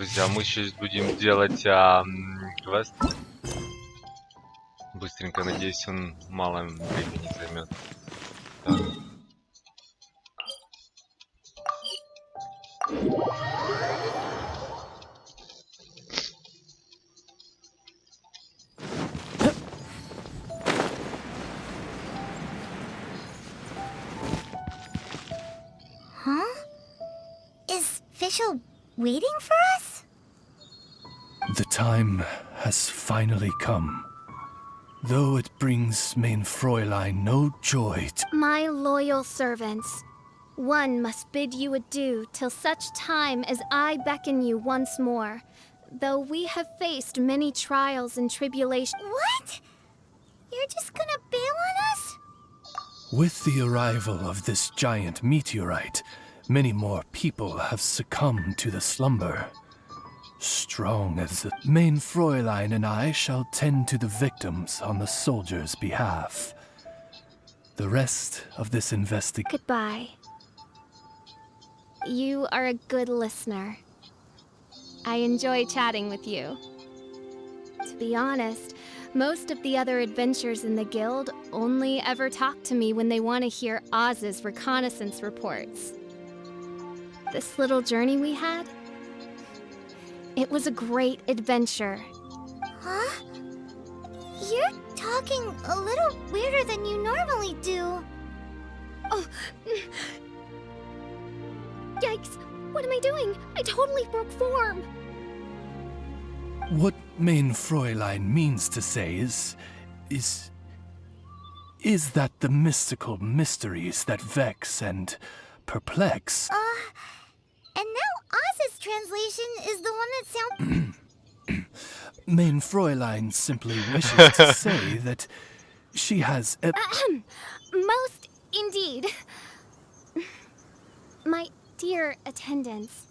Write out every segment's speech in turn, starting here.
Друзья, мы сейчас будем делать квест. Быстренько, надеюсь, он мало времени займет. Так. Huh? Is Fischl waiting for us? The time has finally come. Though it brings mein Fräulein no joy. My loyal servants, one must bid you adieu till such time as I beckon you once more, though we have faced many trials and tribulations. What? You're just gonna bail on us? With the arrival of this giant meteorite, many more people have succumbed to the slumber. Strong as the mein Fräulein and I shall tend to the victims on the soldiers' behalf. The rest of this investigation. Goodbye. You are a good listener. I enjoy chatting with you. To be honest, most of the other adventurers in the guild only ever talk to me when they want to hear Oz's reconnaissance reports. This little journey we had, it was a great adventure. Huh? You're talking a little weirder than you normally do. Oh, yikes! What am I doing? I totally broke form! What mein Fräulein means to say is that the mystical mysteries that vex and perplex. And now Oz's translation is the one that sounds... Mein Fräulein simply wishes to say that she has a... Most indeed. My dear attendants,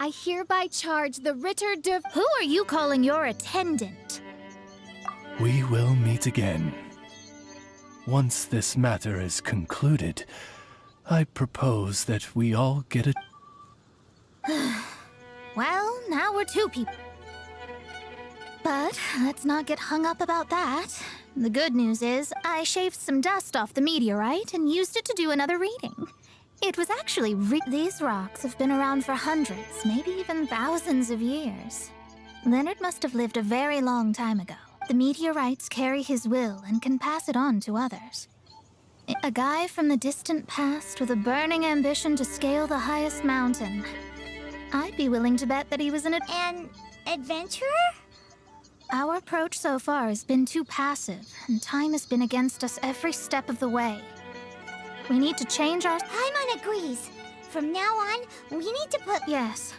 I hereby charge the Ritter de... Who are you calling your attendant? We will meet again. Once this matter is concluded, I propose that we all get a... Well, now we're two people. But let's not get hung up about that. The good news is, I shaved some dust off the meteorite and used it to do another reading. It was actually these rocks have been around for hundreds, maybe even thousands of years. Leonard must have lived a very long time ago. The meteorites carry his will and can pass it on to others. A guy from the distant past with a burning ambition to scale the highest mountain. I'd be willing to bet that he was an adventurer? Our approach so far has been too passive, and time has been against us every step of the way. We need to change our... Paimon agrees. From now on, we need to put... Yes.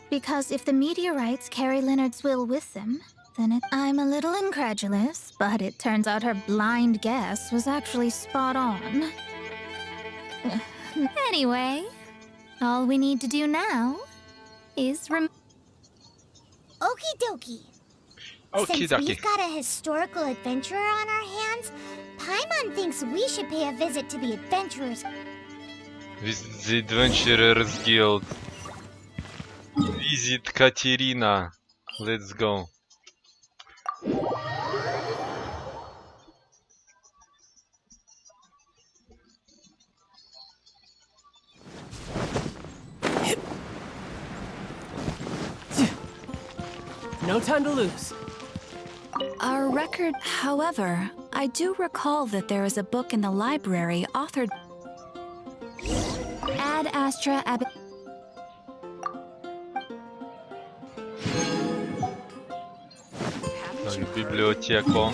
Because if the meteorites carry Leonard's will with them, then I'm a little incredulous, but it turns out her blind guess was actually spot on. Anyway, all we need to do now is Okie dokie. Since we've got a historical adventurer on our hands, Paimon thinks we should pay a visit to the adventurers. The Adventurers Guild. Visit Katerina. Let's go. No time to lose. Our record, however, I do recall that there is a book in the library authored Ad Astra Ab... Библиотеку.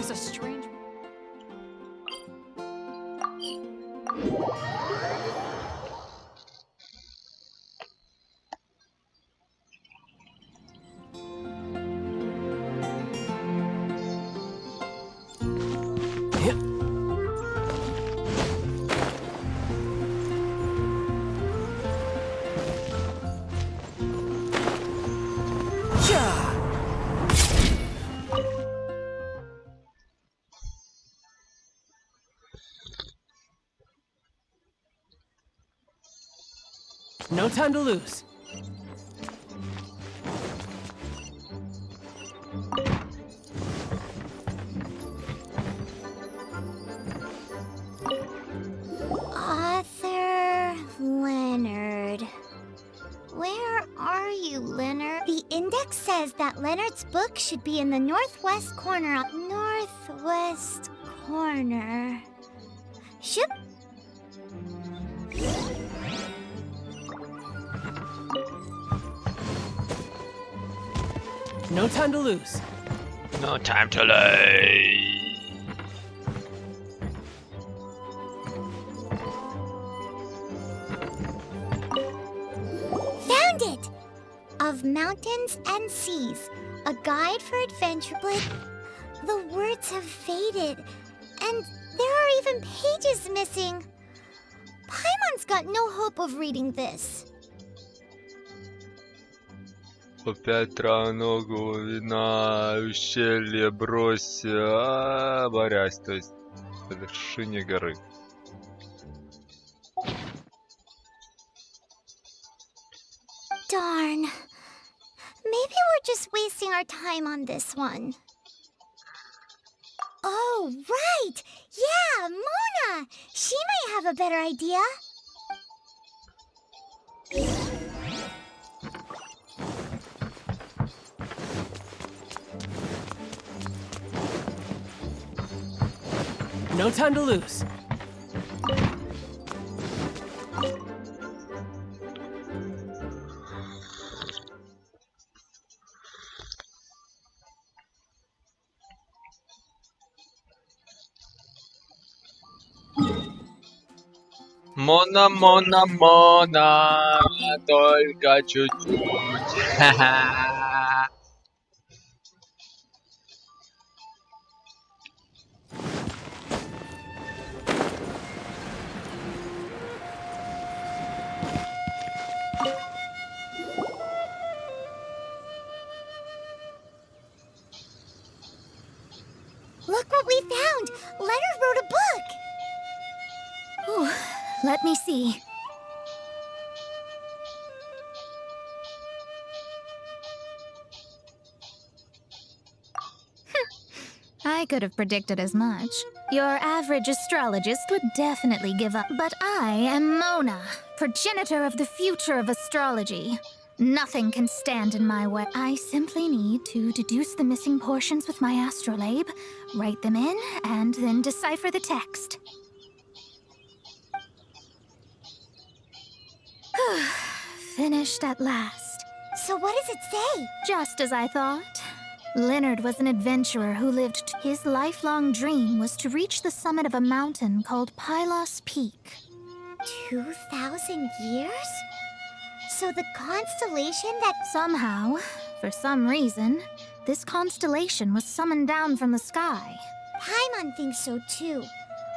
No time to lose. Leonard. The index says that Leonard's book should be in the northwest corner. Northwest corner. Should. No time to lose. No time to lose. Found it! Of Mountains and Seas, a guide for adventure. But the words have faded, and there are even pages missing. Paimon's got no hope of reading this. Опять травногу на ущелье брось, борясь, то есть по вершине горы. Darn. Maybe we're just wasting our time on this one. Oh, right! Yeah, Mona! She might have a better idea. No time to lose. Мона, Мона, Мона, только чуть-чуть. Look what we found! Leonard wrote a book! Ooh, let me see. I could have predicted as much. Your average astrologist would definitely give up. But I am Mona, progenitor of the future of astrology. Nothing can stand in my way. I simply need to deduce the missing portions with my astrolabe, write them in, and then decipher the text. Finished at last. So what does it say? Just as I thought. Leonard was an adventurer who lived. His lifelong dream was to reach the summit of a mountain called Pylos Peak. 2,000 years? So the constellation that... Somehow, for some reason, this constellation was summoned down from the sky. Paimon thinks so too.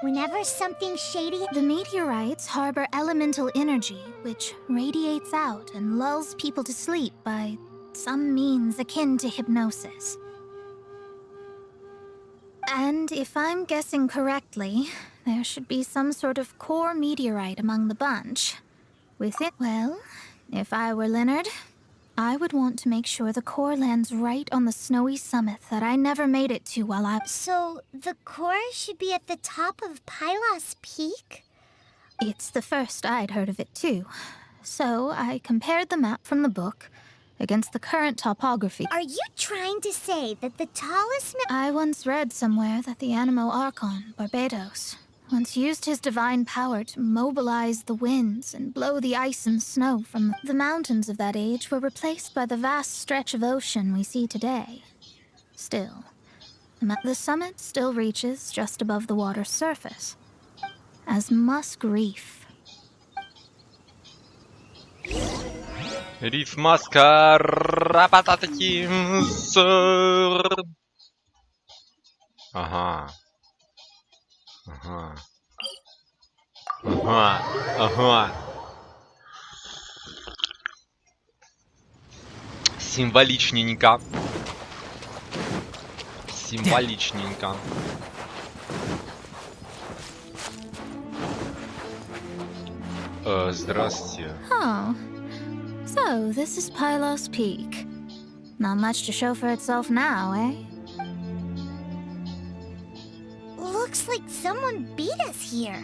Whenever something shady... The meteorites harbor elemental energy, which radiates out and lulls people to sleep by some means akin to hypnosis. And if I'm guessing correctly, there should be some sort of core meteorite among the bunch. With it, well, if I were Leonard, I would want to make sure the core lands right on the snowy summit that I never made it to while I... So the core should be at the top of Pylos Peak? It's the first I'd heard of it too. So I compared the map from the book against the current topography. Are you trying to say that the tallest I once read somewhere that the Animo Archon, Barbados, once used his divine power to mobilize the winds and blow the ice and snow from the mountains of that age were replaced by the vast stretch of ocean we see today. Still, the summit still reaches just above the water's surface, as Musk Reef. Риф маска рапататати. Ага. Ага. Ага. Ага. Символичненько. Символичненько. Здравствуйте. Oh. So, this is Pylos Peak. Not much to show for itself now, eh? Looks like someone beat us here.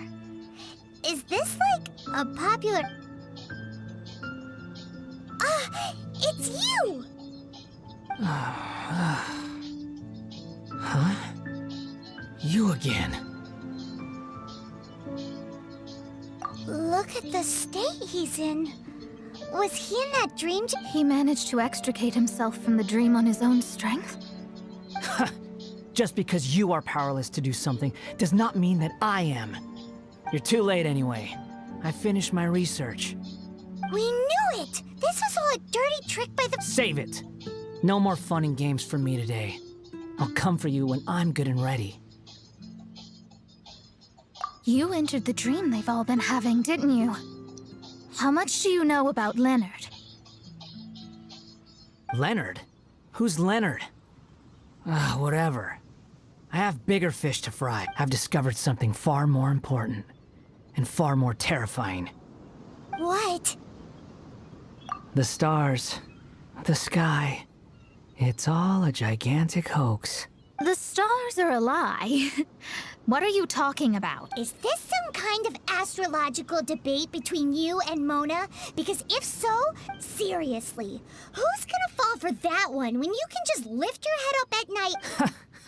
Is this like a popular... Ah! It's you! Huh? You again. Look at the state he's in. Was he in that dream? He managed to extricate himself from the dream on his own strength? Just because you are powerless to do something does not mean that I am. You're too late anyway. I finished my research. We knew it! This was all a dirty trick by the— Save it! No more fun and games for me today. I'll come for you when I'm good and ready. You entered the dream they've all been having, didn't you? How much do you know about Leonard? Leonard? Who's Leonard? Whatever. I have bigger fish to fry. I've discovered something far more important. And far more terrifying. What? The stars. The sky. It's all a gigantic hoax. The stars are a lie. What are you talking about? Is this some kind of astrological debate between you and Mona? Because if so, seriously, who's gonna fall for that one when you can just lift your head up at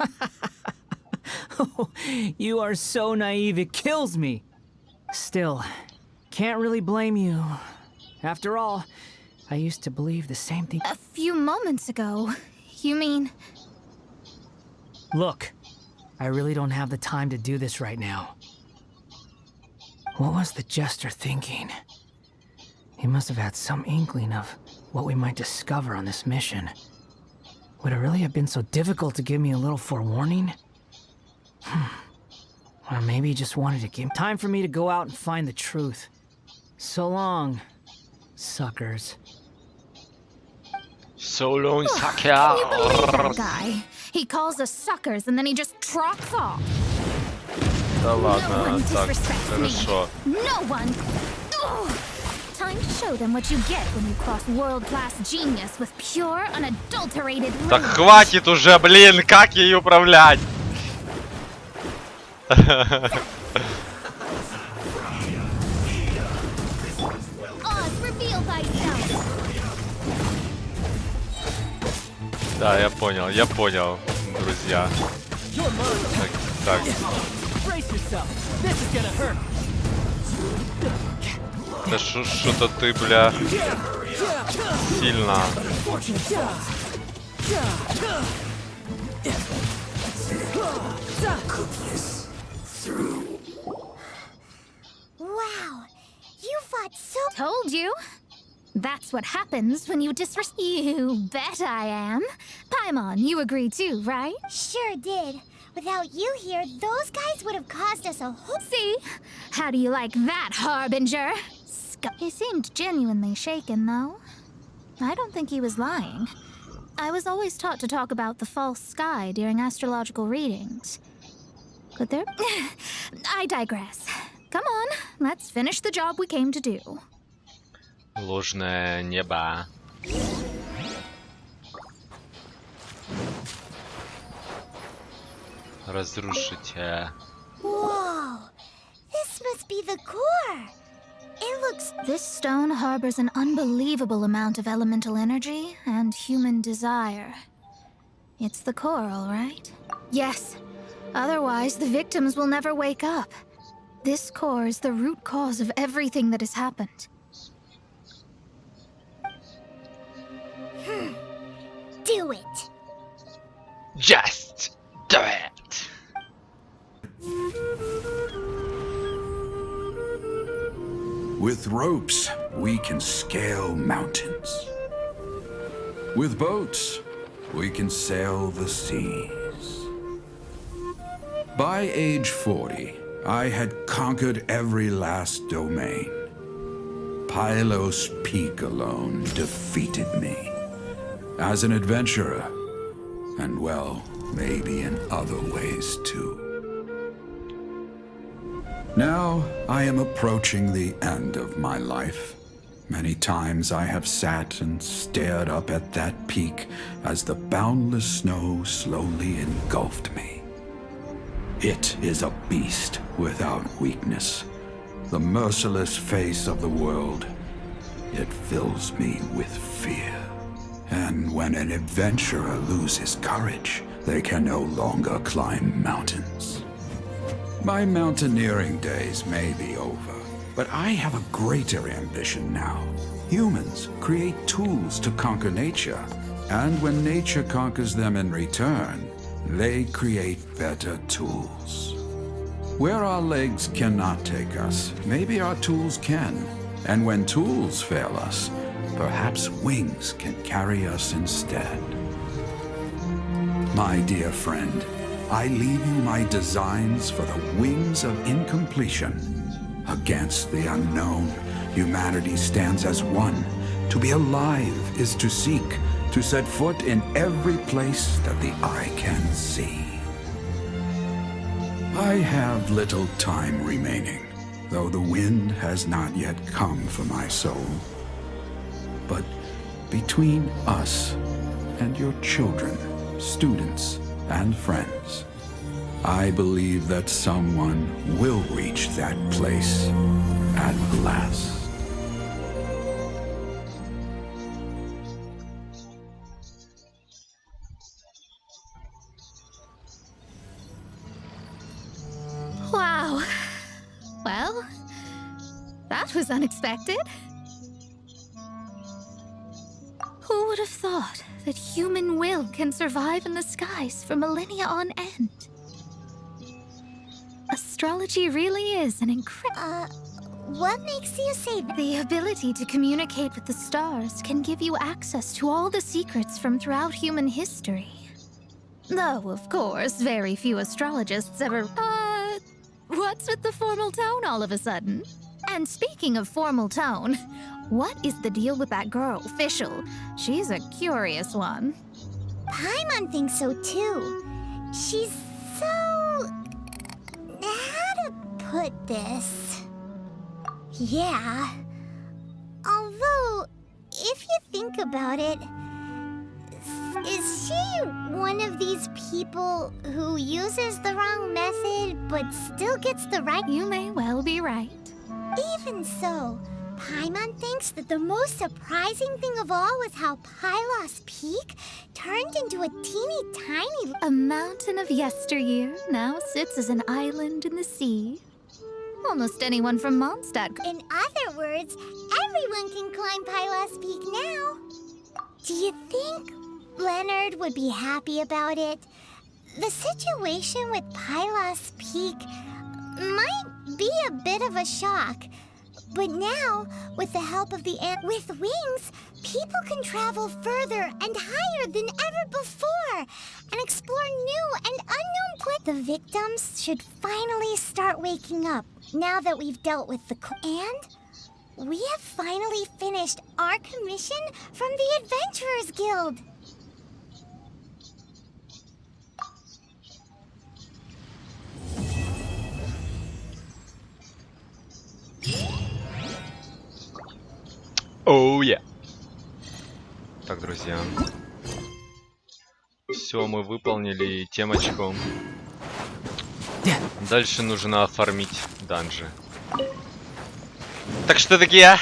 night? Oh, you are so naive, it kills me. Still, can't really blame you. After all, I used to believe the same thing. A few moments ago, you mean? Look, I really don't have the time to do this right now. What was the Jester thinking? He must have had some inkling of what we might discover on this mission. Would it really have been so difficult to give me a little forewarning? Or maybe he just wanted to give time for me to go out and find the truth. So long, suckers. So long, sucker. Can you believe that guy? He calls us suckers and then he just trots off. Да No ладно, one так, disrespects хорошо. me. No one. Ugh. Time to show them what you get when you cross world-class genius with pure, unadulterated Так rage. хватит уже, блин, как ей управлять? Oz, reveal thyself. Да, я понял, друзья. Так, Brace yourself. This is gonna hurt. да что-то ты, бля, сильно. Wow, you fought so— Told you. That's what happens when you disrespect. You bet I am. Paimon, you agree too, right? Sure did. Without you here, those guys would have caused us a whole— See? How do you like that, Harbinger? He seemed genuinely shaken, though. I don't think he was lying. I was always taught to talk about the false sky during astrological readings. Could there? I digress. Come on, let's finish the job we came to do. Ложное небо. Разрушите. Whoa! This must be the core! It looks— This stone harbors an unbelievable amount of elemental energy and human desire. It's the core, all right? Yes. Otherwise, the victims will never wake up. This core is the root cause of everything that has happened. do it! Just do it! With ropes, we can scale mountains. With boats, we can sail the seas. By age 40, I had conquered every last domain. Pylos Peak alone defeated me. As an adventurer, and well, maybe in other ways too. Now, I am approaching the end of my life. Many times I have sat and stared up at that peak as the boundless snow slowly engulfed me. It is a beast without weakness, the merciless face of the world. It fills me with fear. And when an adventurer loses courage, they can no longer climb mountains. My mountaineering days may be over, but I have a greater ambition now. Humans create tools to conquer nature, and when nature conquers them in return, they create better tools. Where our legs cannot take us, maybe our tools can. And when tools fail us, perhaps wings can carry us instead. My dear friend, I leave you my designs for the wings of incompletion. Against the unknown, humanity stands as one. To be alive is to seek, to set foot in every place that the eye can see. I have little time remaining, though the wind has not yet come for my soul. But between us and your children, students, and friends, I believe that someone will reach that place at last. Wow. Well, that was unexpected. Who would have thought that human will can survive in the skies for millennia on end? Astrology really is an incredible... What makes you say that? The ability to communicate with the stars can give you access to all the secrets from throughout human history. Though, of course, very few astrologists ever... What's with the formal tone all of a sudden? And speaking of formal tone, what is the deal with that girl, Official? She's a curious one. Paimon thinks so too. She's so... How to put this? Yeah. Although, if you think about it, is she one of these people who uses the wrong method but still gets the right? You may well be right. Even so, Paimon thinks that the most surprising thing of all was how Pylos Peak turned into a teeny tiny... A mountain of yesteryear now sits as an island in the sea. Almost anyone from Mondstadt... In other words, everyone can climb Pylos Peak now. Do you think Leonard would be happy about it? The situation with Pylos Peak might be a bit of a shock. But now, with the help of the ant with wings, people can travel further and higher than ever before and explore new and unknown places. The victims should finally start waking up now that we've dealt with the... And we have finally finished our commission from the Adventurers Guild. Оу, я. Так, друзья. Все, мы выполнили темочку. Дальше нужно оформить данжи. Так что, такие,